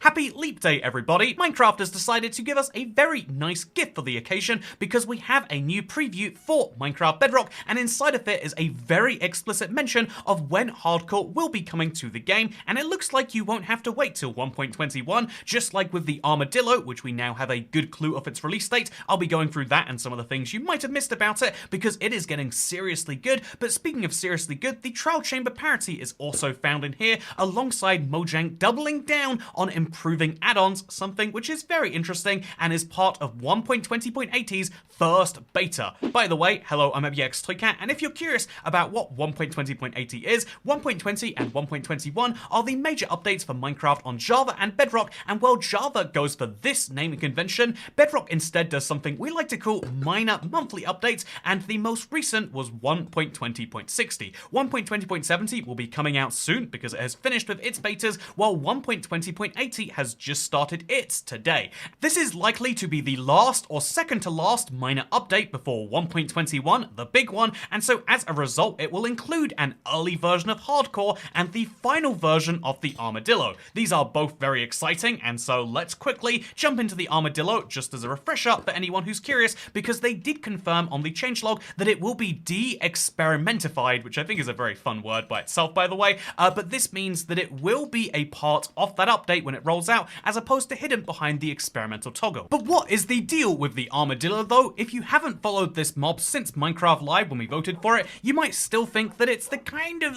Happy Leap Day, everybody! Minecraft has decided to give us a very nice gift for the occasion because we have a new preview for Minecraft Bedrock, and inside of it is a very explicit mention of when hardcore will be coming to the game, and it looks like you won't have to wait till 1.21, just like with the armadillo, which we now have a good clue of its release date. I'll be going through that and some of the things you might have missed about it because it is getting seriously good. But speaking of seriously good, the trial chamber parity is also found in here, alongside Mojang doubling down on improving add-ons, something which is very interesting and is part of 1.20.80's first beta. By the way, hello, I'm Toycat, and if you're curious about what 1.20.80 is, 1.20 and 1.21 are the major updates for Minecraft on Java and Bedrock, and while Java goes for this naming convention, Bedrock instead does something we like to call minor monthly updates, and the most recent was 1.20.60. 1.20.70 will be coming out soon because it has finished with its betas, while 1.20.80 has just started its today. This is likely to be the last or second to last minor update before 1.21, the big one, and so as a result it will include an early version of hardcore and the final version of the armadillo. These are both very exciting, and so let's quickly jump into the armadillo just as a refresher for anyone who's curious, because they did confirm on the changelog that it will be de-experimentified, which I think is a very fun word by itself, by the way, but this means that it will be a part of that update when it rolls out, as opposed to hidden behind the experimental toggle. But what is the deal with the armadillo though? If you haven't followed this mob since Minecraft Live when we voted for it, you might still think that it's the kind of,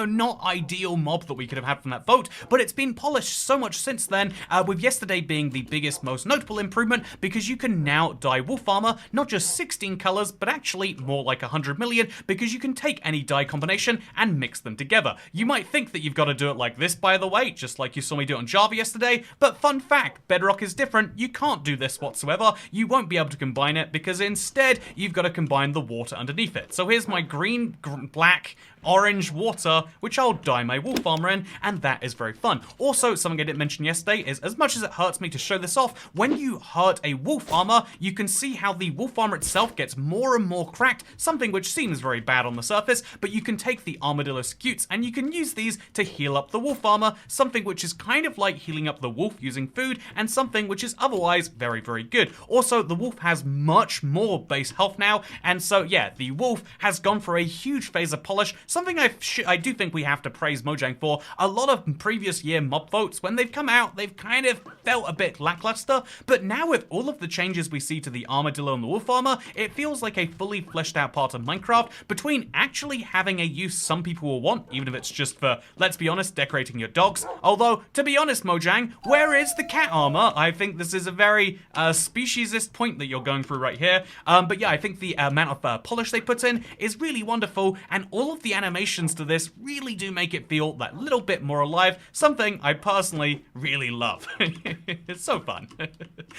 not ideal mob that we could have had from that vote, but it's been polished so much since then, with yesterday being the biggest, most notable improvement, because you can now dye wolf armor, not just 16 colors, but actually more like 100 million, because you can take any dye combination and mix them together. You might think that you've got to do it like this, by the way, just like you saw me do it on Java yesterday, but fun fact, Bedrock is different. You can't do this whatsoever. You won't be able to combine it because instead you've got to combine the water underneath it. So here's my green, black, orange water, which I'll dye my wolf armor in, and that is very fun. Also, something I didn't mention yesterday is, as much as it hurts me to show this off, when you hurt a wolf armor, you can see how the wolf armor itself gets more and more cracked, something which seems very bad on the surface, but you can take the armadillo scutes and you can use these to heal up the wolf armor, something which is kind of like healing up the wolf using food, and something which is otherwise very, very good. Also, the wolf has much more base health now, and so yeah, the wolf has gone for a huge phase of polish, something I do think we have to praise Mojang for. A lot of previous year mob votes, when they've come out, they've kind of felt a bit lackluster, but now with all of the changes we see to the armadillo and the wolf armor, it feels like a fully fleshed out part of Minecraft, between actually having a use some people will want, even if it's just for, let's be honest, decorating your dogs. Although, to be honest, Mojang, where is the cat armor? I think this is a very speciesist point that you're going through right here. But yeah, I think the amount of polish they put in is really wonderful, and all of the animations to this really do make it feel that little bit more alive, something I personally really love. It's so fun.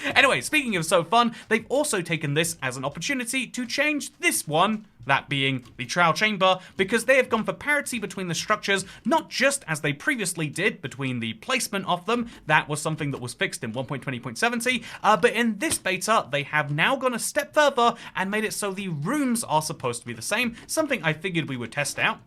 Anyway, speaking of so fun, they've also taken this as an opportunity to change this one, that being the trial chamber, because they have gone for parity between the structures, not just as they previously did between the placement of them. That was something that was fixed in 1.20.70, but in this beta, they have now gone a step further and made it so the rooms are supposed to be the same, something I figured we would test out.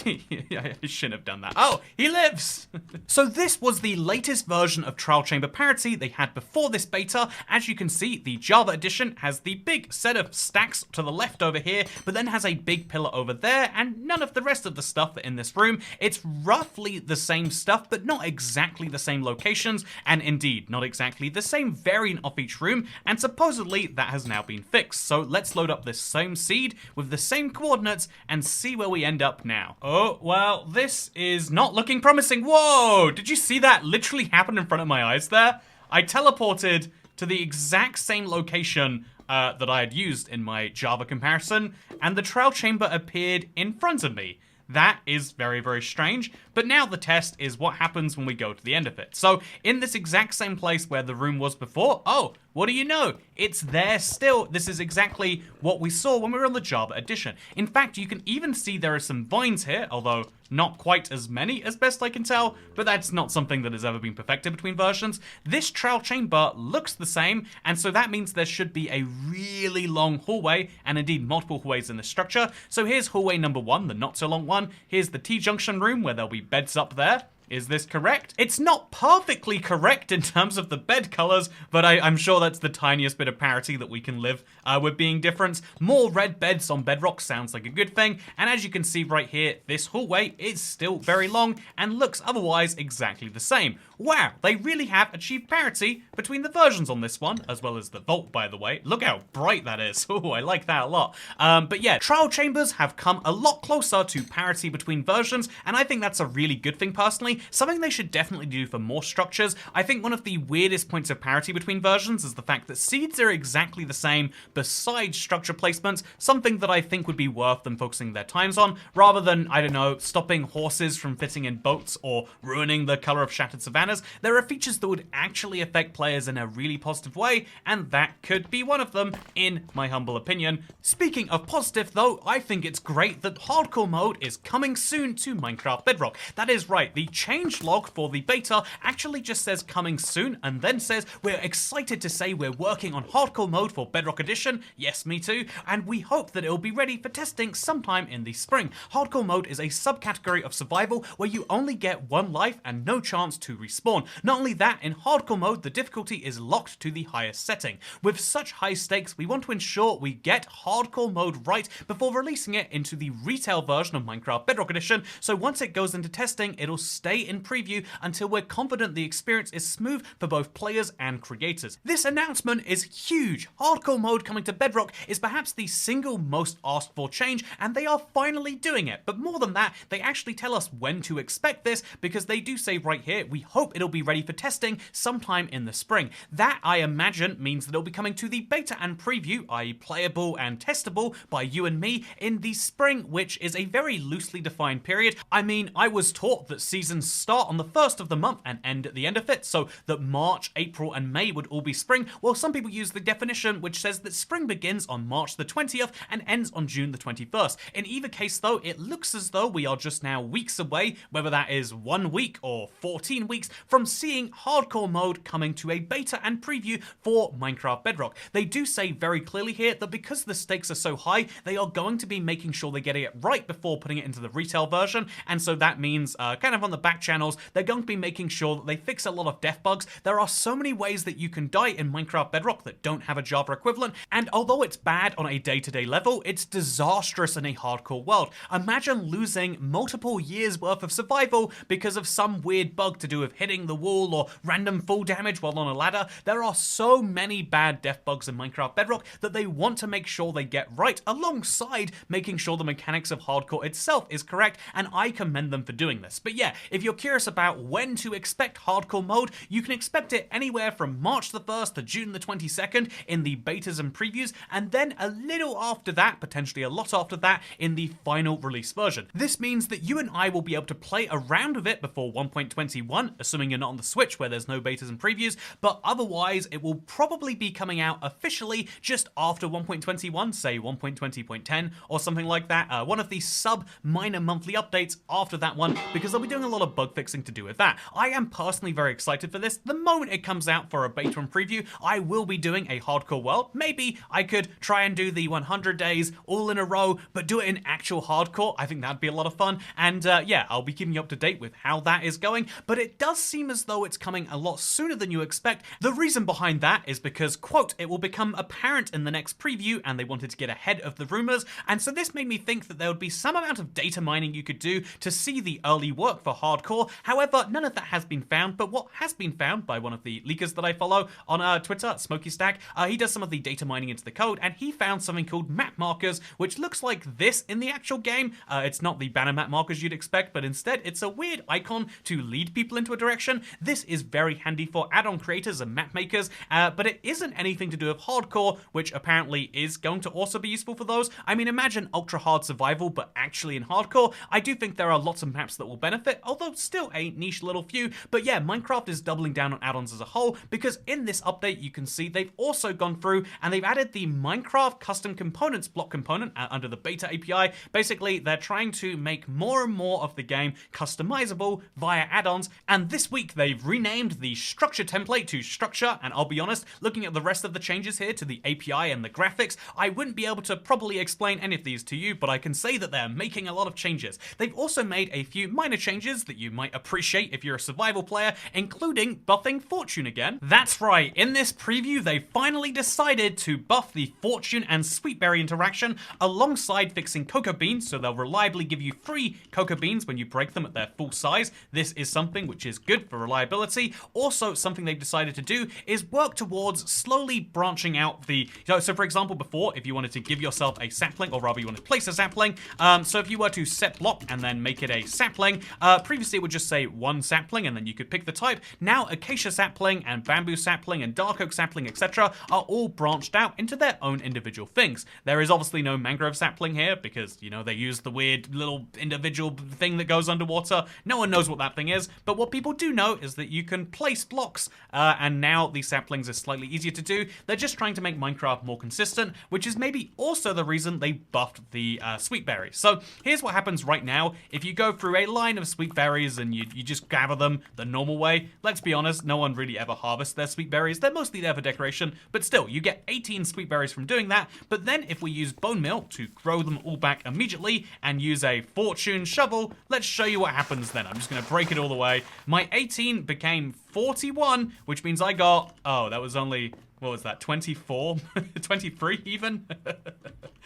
I shouldn't have done that. Oh, he lives! So this was the latest version of Trial Chamber parity they had before this beta. As you can see, the Java edition has the big set of stacks to the left over here, but then has a big pillar over there, and none of the rest of the stuff in this room. It's roughly the same stuff, but not exactly the same locations, and indeed, not exactly the same variant of each room, and supposedly that has now been fixed. So let's load up this same seed with the same coordinates and see where we end up now. Oh, well, this is not looking promising. Whoa! Did you see that literally happen in front of my eyes there? I teleported to the exact same location that I had used in my Java comparison, and the trial chamber appeared in front of me. That is very, very strange, but now the test is what happens when we go to the end of it. So, in this exact same place where the room was before, oh, what do you know? It's there still. This is exactly what we saw when we were on the Java edition. In fact, you can even see there are some vines here, although not quite as many as best I can tell, but that's not something that has ever been perfected between versions. This trial chamber looks the same, and so that means there should be a really long hallway, and indeed multiple hallways in this structure. So here's hallway number 1, the not so long one. Here's the T-junction room where there'll be beds up there. Is this correct? It's not perfectly correct in terms of the bed colors, but I'm sure that's the tiniest bit of parity that we can live with being different. More red beds on Bedrock sounds like a good thing, and as you can see right here, this hallway is still very long and looks otherwise exactly the same. Wow, they really have achieved parity between the versions on this one, as well as the vault, by the way. Look how bright that is. Oh, I like that a lot. But yeah, trial chambers have come a lot closer to parity between versions, and I think that's a really good thing personally. Something they should definitely do for more structures. I think one of the weirdest points of parity between versions is the fact that seeds are exactly the same besides structure placements, something that I think would be worth them focusing their times on, rather than, I don't know, stopping horses from fitting in boats or ruining the color of shattered savannas. There are features that would actually affect players in a really positive way, and that could be one of them, in my humble opinion. Speaking of positive though, I think it's great that hardcore mode is coming soon to Minecraft Bedrock. That is right, the change log for the beta actually just says coming soon, and then says we're excited to say we're working on hardcore mode for Bedrock Edition, yes me too, and we hope that it'll be ready for testing sometime in the spring. Hardcore mode is a subcategory of survival where you only get one life and no chance to respawn. Not only that, in hardcore mode the difficulty is locked to the highest setting. With such high stakes, we want to ensure we get hardcore mode right before releasing it into the retail version of Minecraft Bedrock Edition, so once it goes into testing, it'll stay in preview until we're confident the experience is smooth for both players and creators. This announcement is huge. Hardcore mode coming to Bedrock is perhaps the single most asked for change, and they are finally doing it. But more than that, they actually tell us when to expect this, because they do say right here, we hope it'll be ready for testing sometime in the spring. That, I imagine, means that it'll be coming to the beta and preview, i.e. playable and testable by you and me, in the spring, which is a very loosely defined period. I mean, I was taught that seasons start on the first of the month and end at the end of it, so that March, April, and May would all be spring. Well, some people use the definition which says that spring begins on March the 20th and ends on June the 21st. In either case though, it looks as though we are just now weeks away, whether that is 1 week or 14 weeks, from seeing hardcore mode coming to a beta and preview for Minecraft Bedrock. They do say very clearly here that because the stakes are so high, they are going to be making sure they get it right before putting it into the retail version, and so that means kind of on the back channels, they're going to be making sure that they fix a lot of death bugs. There are so many ways that you can die in Minecraft Bedrock that don't have a Java equivalent, and although it's bad on a day-to-day level, it's disastrous in a hardcore world. Imagine losing multiple years worth of survival because of some weird bug to do with hitting the wall or random fall damage while on a ladder. There are so many bad death bugs in Minecraft Bedrock that they want to make sure they get right, alongside making sure the mechanics of hardcore itself is correct, and I commend them for doing this. But yeah, if you're curious about when to expect hardcore mode, you can expect it anywhere from March the 1st to June the 22nd in the betas and previews, and then a little after that, potentially a lot after that, in the final release version. This means that you and I will be able to play around with it before 1.21, assuming you're not on the Switch where there's no betas and previews, but otherwise it will probably be coming out officially just after 1.21, say 1.20.10 or something like that, one of the sub-minor monthly updates after that one, because they'll be doing a lot of bug fixing to do with that. I am personally very excited for this. The moment it comes out for a beta and preview, I will be doing a hardcore world. Maybe I could try and do the 100 days all in a row, but do it in actual hardcore. I think that'd be a lot of fun, and yeah, I'll be keeping you up to date with how that is going, but it does seem as though it's coming a lot sooner than you expect. The reason behind that is because, quote, it will become apparent in the next preview, and they wanted to get ahead of the rumors, and so this made me think that there would be some amount of data mining you could do to see the early work for hardcore. However, none of that has been found, but what has been found by one of the leakers that I follow on Twitter, Smokey Stack, he does some of the data mining into the code, and he found something called map markers, which looks like this in the actual game. It's not the banner map markers you'd expect, but instead it's a weird icon to lead people into a direction. This is very handy for add-on creators and map makers, but it isn't anything to do with hardcore, which apparently is going to also be useful for those. I mean, imagine ultra hard survival, but actually in hardcore. I do think there are lots of maps that will benefit, although still a niche little few. But yeah, Minecraft is doubling down on add-ons as a whole, because in this update you can see they've also gone through and they've added the Minecraft custom components block component under the beta API. Basically, they're trying to make more and more of the game customizable via add-ons, and this week they've renamed the structure template to structure, and I'll be honest, looking at the rest of the changes here to the API and the graphics, I wouldn't be able to properly explain any of these to you, but I can say that they're making a lot of changes. They've also made a few minor changes that that you might appreciate if you're a survival player, including buffing Fortune again. That's right, in this preview, they finally decided to buff the Fortune and Sweetberry interaction alongside fixing cocoa beans, so they'll reliably give you free cocoa beans when you break them at their full size. This is something which is good for reliability. Also, something they've decided to do is work towards slowly branching out the... So for example, before, if you wanted to give yourself a sapling, or rather you want to place a sapling, so if you were to set block and then make it a sapling, previously it would just say one sapling and then you could pick the type. Now acacia sapling and bamboo sapling and dark oak sapling, etc. are all branched out into their own individual things. There is obviously no mangrove sapling here because, you know, they use the weird little individual thing that goes underwater. No one knows what that thing is, but what people do know is that you can place blocks, and now these saplings are slightly easier to do. They're just trying to make Minecraft more consistent, which is maybe also the reason they buffed the sweet berries. So here's what happens right now. If you go through a line of sweet berries and you just gather them the normal way, let's be honest, no one really ever harvests their sweet berries. They're mostly there for decoration, but still, you get 18 sweet berries from doing that. But then if we use bone meal to grow them all back immediately and use a fortune shovel, let's show you what happens then. I'm just going to break it all the way. My 18 became 41, which means I got, oh, that was only, what was that, 24? 23 even?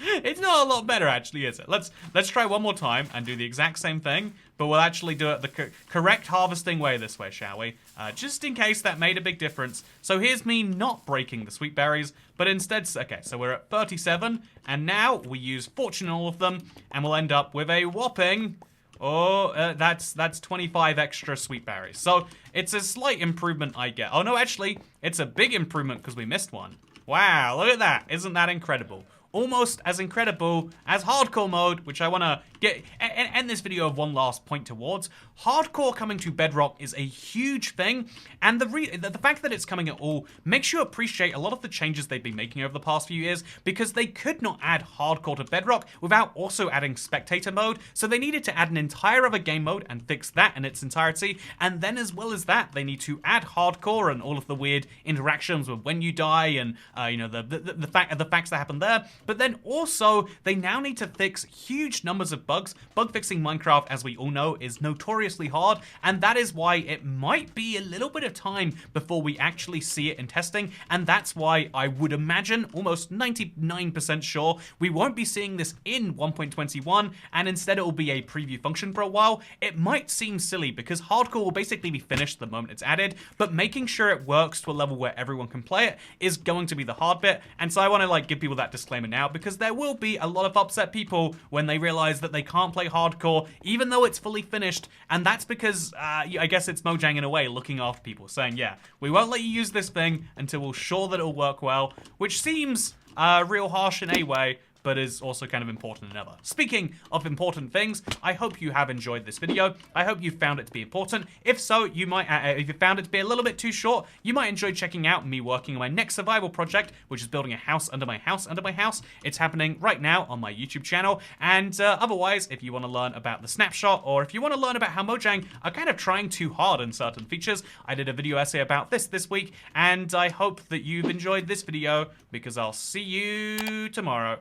It's not a lot better actually, is it? Let's try one more time and do the exact same thing, but we'll actually do it the correct harvesting way this way, shall we? Just in case that made a big difference. So here's me not breaking the sweet berries, but instead, okay, so we're at 37, and now we use fortune on all of them, and we'll end up with a whopping... Oh, that's 25 extra sweet berries. So it's a slight improvement I get. Oh no, actually, it's a big improvement because we missed one. Wow, look at that. Isn't that incredible? Almost as incredible as hardcore mode, which I want to get end this video of one last point towards. Hardcore coming to Bedrock is a huge thing, and the fact that it's coming at all makes you appreciate a lot of the changes they've been making over the past few years, because they could not add hardcore to Bedrock without also adding spectator mode, so they needed to add an entire other game mode and fix that in its entirety, and then as well as that, they need to add hardcore and all of the weird interactions with when you die and you know, the facts that happen there. But then also, they now need to fix huge numbers of bugs. Bug fixing Minecraft, as we all know, is notoriously hard, and that is why it might be a little bit of time before we actually see it in testing, and that's why I would imagine, almost 99% sure, we won't be seeing this in 1.21, and instead it will be a preview function for a while. It might seem silly, because hardcore will basically be finished the moment it's added, but making sure it works to a level where everyone can play it is going to be the hard bit, and so I want to like give people that disclaimer now, because there will be a lot of upset people when they realize that they can't play hardcore even though it's fully finished, and that's because I guess it's Mojang in a way looking after people, saying, yeah, we won't let you use this thing until we're sure that it'll work well, which seems real harsh in a way, but is also kind of important in another. Speaking of important things, I hope you have enjoyed this video. I hope you found it to be important. If so, you might, if you found it to be a little bit too short, you might enjoy checking out me working on my next survival project, which is building a house under my house under my house. It's happening right now on my YouTube channel. And otherwise, if you want to learn about the snapshot, or if you want to learn about how Mojang are kind of trying too hard on certain features, I did a video essay about this week, and I hope that you've enjoyed this video, because I'll see you tomorrow.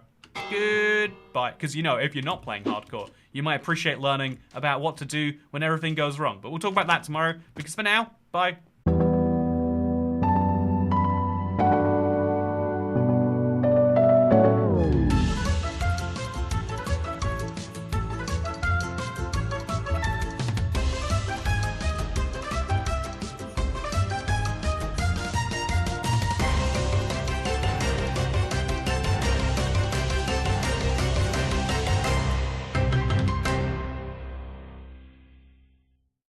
Goodbye. Because, you know, if you're not playing hardcore, you might appreciate learning about what to do when everything goes wrong. But we'll talk about that tomorrow, because for now, bye.